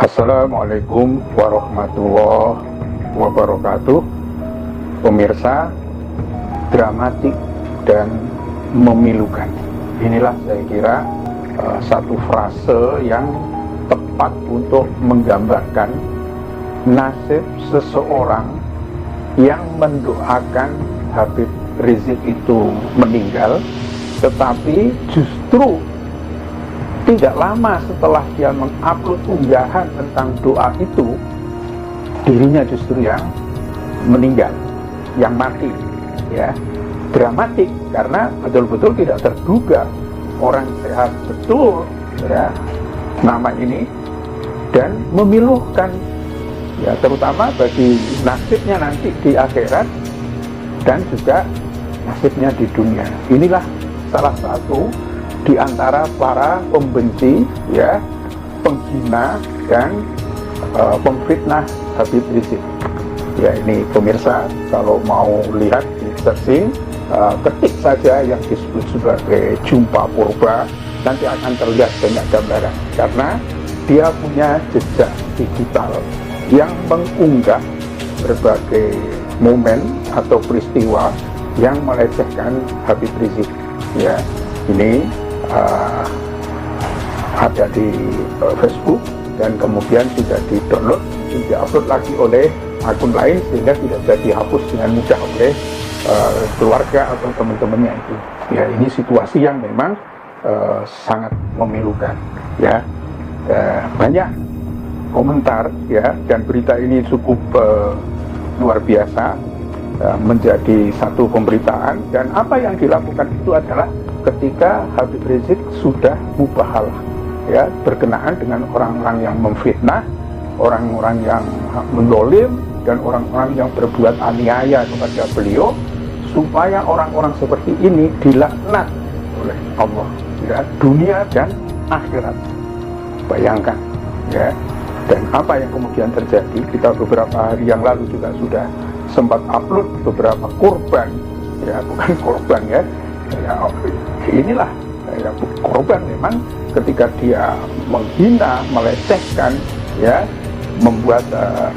Assalamualaikum warahmatullahi wabarakatuh. Pemirsa, dramatik dan memilukan. Inilah saya kira satu frase yang tepat untuk menggambarkan nasib seseorang yang mendoakan Habib Rizik itu meninggal, tetapi justru tidak lama setelah dia mengupload unggahan tentang doa itu, dirinya justru yang meninggal, yang mati. Ya, dramatik karena betul-betul tidak terduga, orang sehat betul ya nama ini, dan memilukan ya, terutama bagi nasibnya nanti di akhirat dan juga nasibnya di dunia. Inilah salah satu di antara para pembenci, ya, penghina dan pemfitnah Habib Rizik. Ya, ini pemirsa kalau mau lihat di searching, ketik saja yang disebut sebagai jumpa purba, nanti akan terlihat banyak gambaran karena dia punya jejak digital yang mengunggah berbagai momen atau peristiwa yang melecehkan Habib Rizik. Ya, ini ada di Facebook dan kemudian sudah di-download, di-upload lagi oleh akun lain sehingga tidak bisa dihapus dengan mudah oleh keluarga atau teman-temannya itu. Ya, ini situasi yang memang sangat memilukan. Ya, banyak komentar ya, dan berita ini cukup luar biasa, menjadi satu pemberitaan. Dan apa yang dilakukan itu adalah ketika Habib Rizik sudah mubahalah, ya, berkenaan dengan orang-orang yang memfitnah, orang-orang yang mendolim, dan orang-orang yang berbuat aniaya kepada beliau, supaya orang-orang seperti ini dilaknat oleh Allah, ya, dunia dan akhirat. Bayangkan, ya. Dan apa yang kemudian terjadi, kita beberapa hari yang lalu juga sudah sempat upload beberapa korban, ya, bukan korban ya, ya, inilah ya, korban memang ketika dia menghina, melecehkan, ya, membuat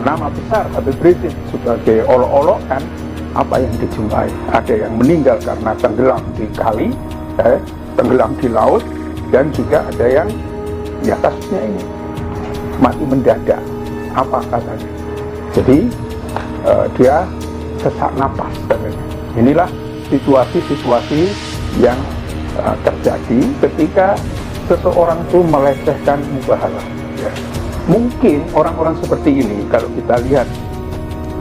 nama besar Habib Rizik sebagai olok-olokan. Apa yang dijumpai, ada yang meninggal karena tenggelam di kali, tenggelam di laut, dan juga ada yang di atasnya ini mati mendadak. Apa katanya? Jadi dia sesak napas katanya. Inilah situasi-situasi yang terjadi ketika seseorang itu melecehkan mubahalah. Ya. Mungkin orang-orang seperti ini kalau kita lihat,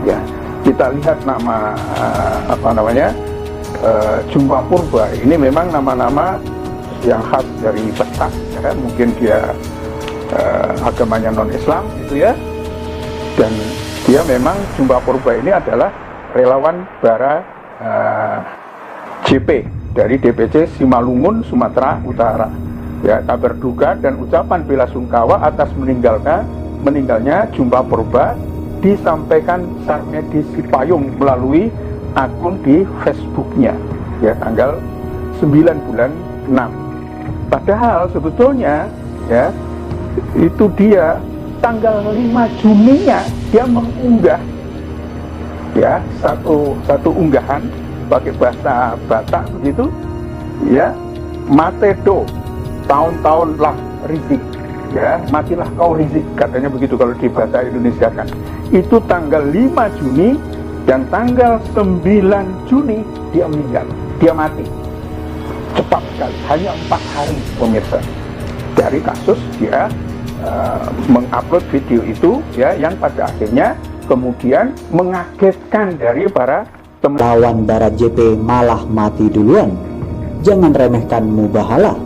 ya, kita lihat nama jumpa purba ini memang nama-nama yang khas dari Batak, ya. Mungkin dia agamanya non-Islam gitu ya, dan dia memang jumpa purba ini adalah relawan Bara JP dari DPC Simalungun, Sumatera Utara. Ya, kabar duka dan ucapan bela sungkawa atas meninggalnya jumpa purba disampaikan Sarmedi Sipayung melalui akun di Facebooknya, ya, tanggal 9 bulan 6. Padahal sebetulnya, ya, itu dia tanggal 5 Juninya dia mengunggah, ya, satu unggahan pakai bahasa Batak begitu, ya, matedo tahun-tahun lah Rizik, ya, matilah kau Rizik, katanya begitu kalau di bahasa Indonesia kan. Itu tanggal 5 Juni dan tanggal 9 Juni dia meninggal, dia mati. Cepat sekali, hanya 4 hari pemirsa dari kasus dia mengupload video itu, ya, yang pada akhirnya kemudian mengagetkan dari para teman. Lawan Barat JP malah mati duluan. Jangan remehkan mubahalah.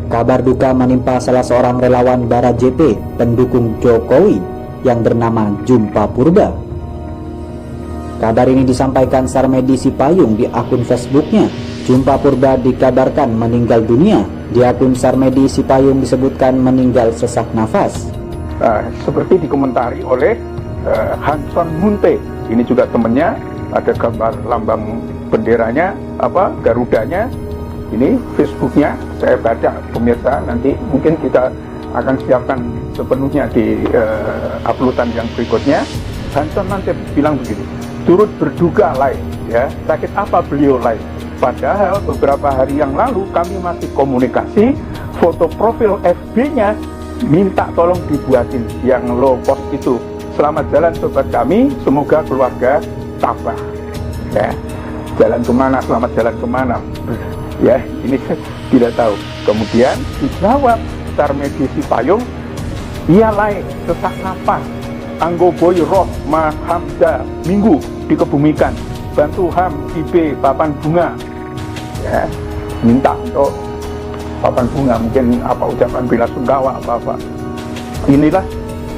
Kabar duka menimpa salah seorang relawan Barat JP pendukung Jokowi yang bernama Jumpa Purba. Kabar ini disampaikan Sarmedi Sipayung di akun Facebooknya. Jumpa Purba dikabarkan meninggal dunia. Di akun Sarmedi Sipayung disebutkan meninggal sesak nafas. Seperti dikomentari oleh Hanson Munte, ini juga temennya, ada gambar lambang benderanya, Garudanya. Ini Facebooknya, saya baca pemirsa, nanti mungkin kita akan siapkan sepenuhnya di uploadan yang berikutnya. Hanson nanti bilang begini, turut berduka lain, ya, sakit apa beliau lain. Padahal beberapa hari yang lalu kami masih komunikasi, foto profil FB-nya minta tolong dibuatin yang lo post itu. Selamat jalan sobat kami, semoga keluarga tabah. Ya, jalan kemana, selamat jalan kemana? Ya, ini tidak tahu. Kemudian dijawab Tarmedisi Payung, ia lain sesak napas. Anggoboy roh Mahamda Minggu dikebumikan, bantu HAM IP papan bunga, ya, minta untuk papan bunga, mungkin apa ucapan bela sungkawa apa. Inilah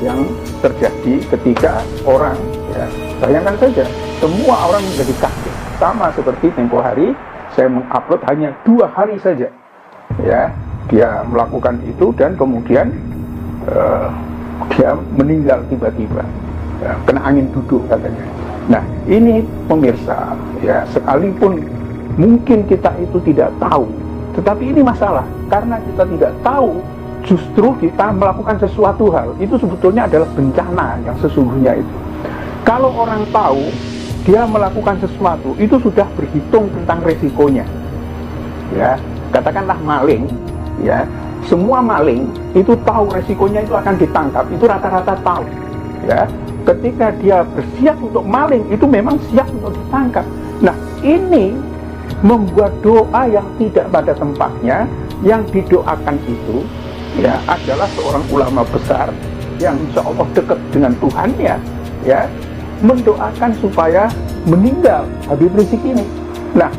yang terjadi ketika orang, ya, bayangkan saja semua orang menjadi kaget, sama seperti tempo hari saya mengupload hanya 2 hari saja, ya, dia melakukan itu dan kemudian dia meninggal tiba-tiba, ya, kena angin duduk katanya. Nah, ini pemirsa, ya, sekalipun mungkin kita itu tidak tahu, tetapi ini masalah karena kita tidak tahu, justru kita melakukan sesuatu hal itu sebetulnya adalah bencana yang sesungguhnya itu. Kalau orang tahu dia melakukan sesuatu itu sudah berhitung tentang resikonya, ya, katakanlah maling, ya, semua maling itu tahu resikonya itu akan ditangkap, itu rata-rata tahu, ya. Ketika dia bersiap untuk maling itu memang siap untuk ditangkap. Nah, ini membuat doa yang tidak pada tempatnya. Yang didoakan itu, ya, adalah seorang ulama besar yang insya Allah dekat dengan Tuhannya, ya, mendoakan supaya meninggal Habib Rizik ini. Nah,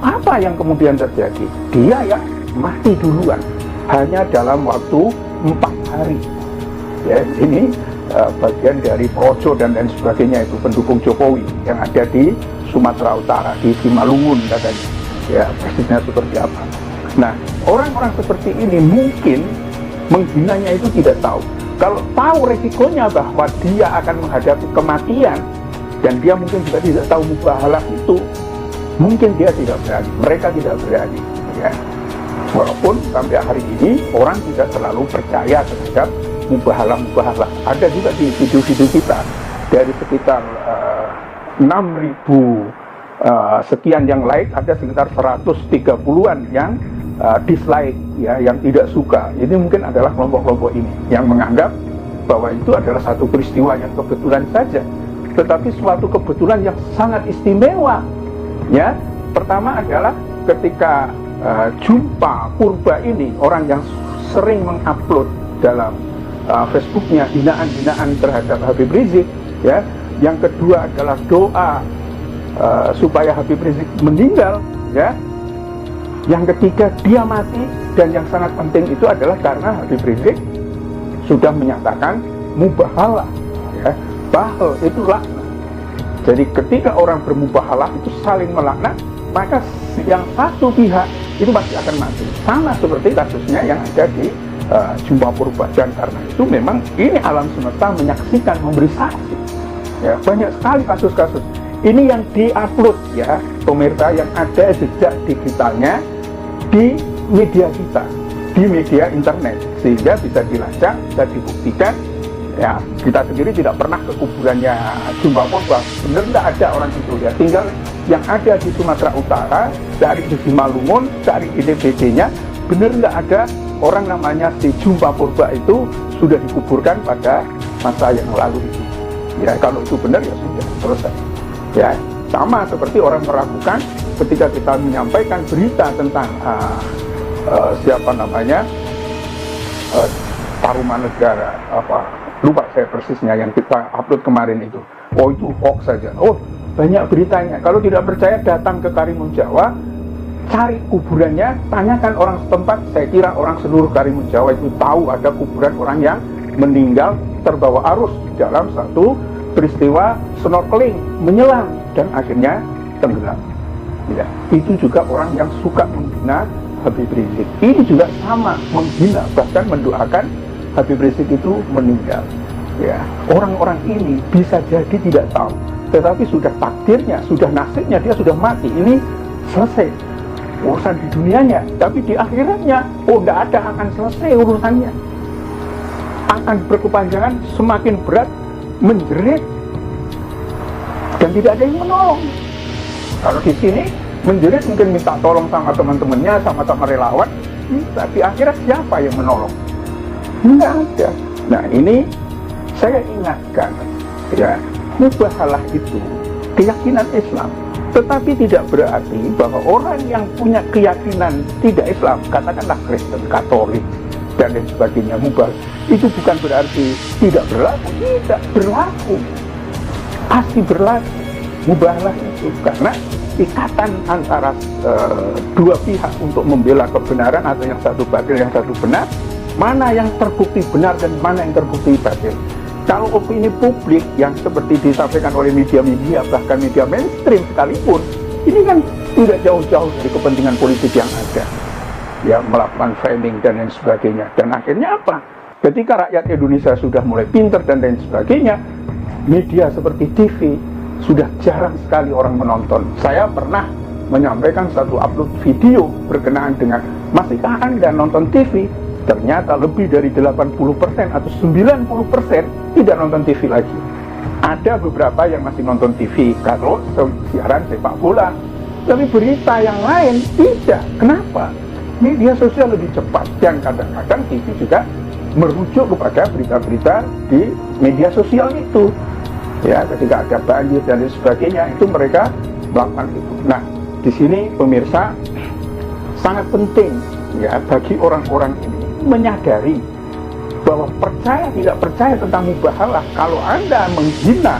apa yang kemudian terjadi? Dia yang mati duluan, hanya dalam waktu 4 hari. Ya, ini bagian dari projo dan lain sebagainya, itu pendukung Jokowi yang ada di Sumatera Utara, di Simalungun katanya. Ya, persisnya seperti apa. Nah, orang-orang seperti ini mungkin menghinanya itu tidak tahu. Kalau tahu resikonya bahwa dia akan menghadapi kematian dan dia mungkin juga tidak tahu mubahalah itu, mungkin dia tidak berani, mereka tidak berani, ya. Walaupun sampai hari ini orang tidak terlalu percaya terhadap mubahalah. Ada juga di video-video kita dari sekitar 6.000 sekian yang like, ada sekitar 130-an yang dislike, ya, yang tidak suka. Ini mungkin adalah kelompok-kelompok ini yang menganggap bahwa itu adalah satu peristiwa yang kebetulan saja, tetapi suatu kebetulan yang sangat istimewa, ya. Pertama adalah ketika Jumpa Purba ini, orang yang sering mengupload dalam Facebooknya hinaan-hinaan terhadap Habib Rizik, ya. Yang kedua adalah doa supaya Habib Rizik meninggal, ya. Yang ketiga dia mati, dan yang sangat penting itu adalah karena Habib Rizik sudah menyatakan mubahalah, ya. Bahal itu laknat. Jadi ketika orang bermubahalah itu saling melaknat, maka yang satu pihak itu pasti akan mati. Sama seperti kasusnya yang ada di Jumpa Purba. Dan karena itu memang ini alam semesta menyaksikan, memberi saksi, ya. Banyak sekali kasus-kasus ini yang diupload, ya, pemirsa, yang ada jejak digitalnya di media kita, di media internet, sehingga bisa dilacak, bisa dibuktikan. Ya, kita sendiri tidak pernah ke kuburannya Jumpa Purba, benar tidak ada orang itu, ya. Tinggal yang ada di Sumatera Utara, dari di Simalungun, dari IDBD-nya, benar tidak ada orang namanya si Jumpa Purba itu sudah dikuburkan pada masa yang lalu itu. Ya, kalau itu benar ya sudah selesai. Ya, sama seperti orang meragukan ketika kita menyampaikan berita tentang siapa namanya Tarumanegara, lupa saya persisnya, yang kita upload kemarin itu. Oh, itu hoax saja. Oh, banyak beritanya. Kalau tidak percaya datang ke Karimun Jawa, cari kuburannya, tanyakan orang setempat. Saya kira orang seluruh Karimun Jawa itu tahu ada kuburan orang yang meninggal terbawa arus dalam satu peristiwa snorkeling, menyelam, dan akhirnya tenggelam. Ya, itu juga orang yang suka menghina Habib Rizik. Ini juga sama, menghina, bahkan mendoakan Habib Rizik itu meninggal. Ya, orang-orang ini bisa jadi tidak tahu, tetapi sudah takdirnya, sudah nasibnya, dia sudah mati. Ini selesai urusan di dunianya, tapi di akhiratnya, oh, tidak ada akan selesai urusannya. akan berkepanjangan, semakin berat, menjerit, dan tidak ada yang menolong. Kalau di sini menjerit mungkin minta tolong sama teman-temannya, sama-sama relawan, tapi akhirnya siapa yang menolong? Tidak ada. Nah, ini saya ingatkan, ya, mubahalah itu keyakinan Islam, tetapi tidak berarti bahwa orang yang punya keyakinan tidak Islam, katakanlah Kristen, Katolik, dan lain sebagainya, mubah, itu bukan berarti tidak berlaku. Tidak berlaku, pasti berlaku mubahalah itu, karena ikatan antara dua pihak untuk membela kebenaran, atau yang satu batil, yang satu benar, mana yang terbukti benar dan mana yang terbukti batil. Kalau opini publik yang seperti disampaikan oleh media-media, bahkan media mainstream sekalipun, ini kan tidak jauh-jauh dari kepentingan politik yang ada, ya, melakukan framing dan lain sebagainya. Dan akhirnya apa? Ketika rakyat Indonesia sudah mulai pintar dan lain sebagainya, media seperti TV sudah jarang sekali orang menonton. Saya pernah menyampaikan satu upload video berkenaan dengan, masihkah Anda nonton TV? Ternyata lebih dari 80% atau 90% tidak nonton TV lagi. Ada beberapa yang masih nonton TV kalau siaran sepak bola, tapi berita yang lain tidak. Kenapa? Media sosial lebih cepat, dan kadang-kadang TV juga merujuk kepada berita-berita di media sosial itu. Ya, ketika ada banjir dan lain sebagainya, itu mereka melakukan itu. Nah, di sini pemirsa, sangat penting, ya, bagi orang-orang ini menyadari bahwa percaya tidak percaya tentang mubahalah, kalau Anda menghina,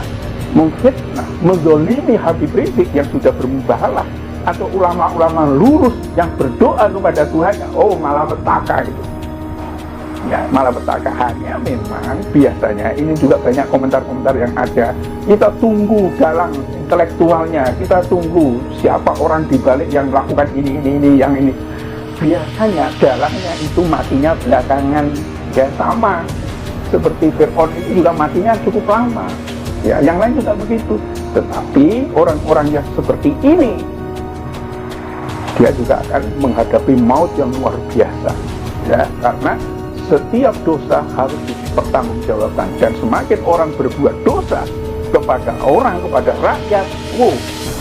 memfitnah, menzalimi Habib Rizik yang sudah bermubahalah, atau ulama-ulama lurus yang berdoa kepada Tuhannya, oh malah petaka itu. Ya, malah petaka. Hanya memang biasanya ini juga banyak komentar-komentar yang ada. Kita tunggu dalang intelektualnya, kita tunggu siapa orang dibalik yang melakukan ini, yang ini. Biasanya dalangnya itu matinya belakangan, ya, sama seperti Fir'aun itu juga matinya cukup lama, ya, yang lain juga begitu. Tetapi orang-orang yang seperti ini, dia juga akan menghadapi maut yang luar biasa, ya, karena setiap dosa harus dipertanggungjawabkan, dan semakin orang berbuat dosa kepada orang, kepada rakyat,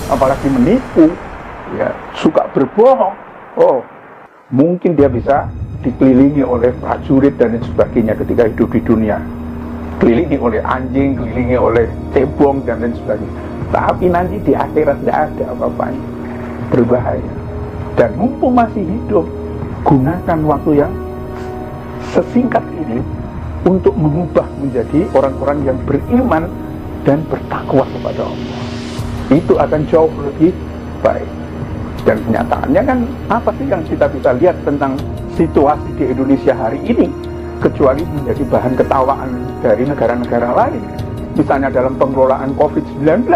apalagi menipu, ya, suka berbohong, mungkin dia bisa dikelilingi oleh prajurit dan lain sebagainya ketika hidup di dunia, kelilingi oleh anjing, kelilingi oleh cebong dan lain sebagainya. Tapi nanti di akhirat tidak ada apa-apanya, berbahaya. Dan mumpung masih hidup, gunakan waktu yang sesingkat ini untuk mengubah menjadi orang-orang yang beriman dan bertakwa kepada Allah. Itu akan jauh lebih baik. Dan kenyataannya kan, apa sih yang kita bisa lihat tentang situasi di Indonesia hari ini, kecuali menjadi bahan ketawaan dari negara-negara lain. Misalnya dalam pengelolaan COVID-19,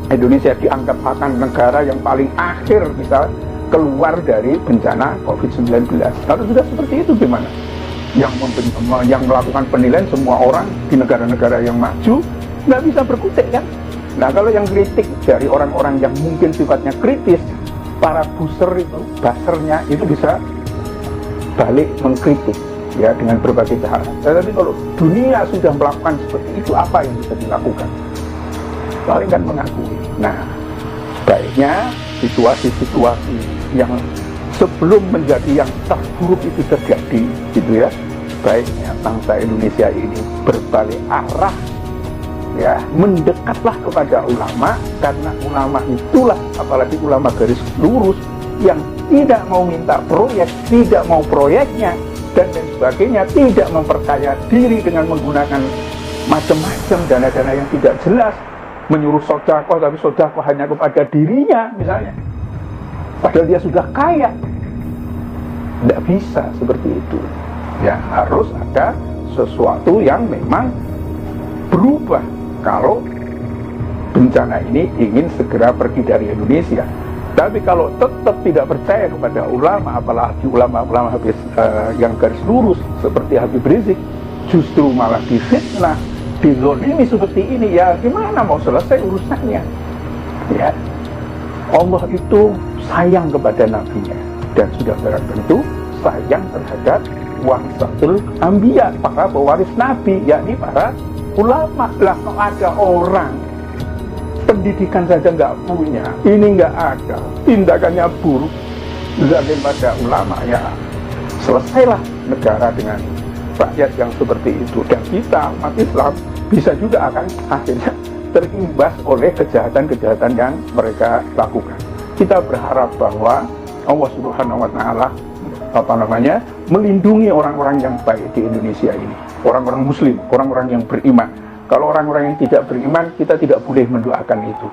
Indonesia dianggap akan negara yang paling akhir bisa keluar dari bencana COVID-19. Kalau sudah seperti itu gimana? Yang melakukan penilaian semua orang di negara-negara yang maju nggak bisa berkutik kan? Nah, kalau yang kritik dari orang-orang yang mungkin sifatnya kritis, para buzzer itu, buzzer-nya itu bisa balik mengkritik, ya, dengan berbagai cara. Tetapi kalau dunia sudah melakukan seperti itu, apa yang bisa dilakukan? Paling kan mengakui. Nah, baiknya situasi-situasi yang sebelum menjadi yang terburuk itu terjadi, gitu ya, baiknya bangsa Indonesia ini berbalik arah, ya, mendekatlah kepada ulama, karena ulama itulah, apalagi ulama garis lurus yang tidak mau minta proyek, tidak mau proyeknya dan lain sebagainya, tidak memperkaya diri dengan menggunakan macam-macam dana-dana yang tidak jelas, menyuruh sedekah, tapi sedekah hanya kepada dirinya misalnya, padahal dia sudah kaya. Tidak bisa seperti itu, ya, harus ada sesuatu yang memang berubah kalau bencana ini ingin segera pergi dari Indonesia. Tapi kalau tetap tidak percaya kepada ulama, apalagi ulama-ulama yang garis lurus seperti Habib Rizik, justru malah difitnah, dizolimi seperti ini, ya gimana mau selesai urusannya? Ya, Allah itu sayang kepada nabinya, dan sudah barang tentu sayang terhadap warasatul anbiya, para pewaris nabi, yakni para ulama. Lah kok ada orang pendidikan saja nggak punya, ini nggak ada, tindakannya buruk, zalim pada ulama, ya selesailah negara dengan rakyat yang seperti itu. Dan kita umat Islam bisa juga akan akhirnya terimbas oleh kejahatan-kejahatan yang mereka lakukan. Kita berharap bahwa Allah Subhanahu wa Ta'ala melindungi orang-orang yang baik di Indonesia ini, orang-orang Muslim, orang-orang yang beriman. Kalau orang-orang yang tidak beriman, kita tidak boleh mendoakan itu.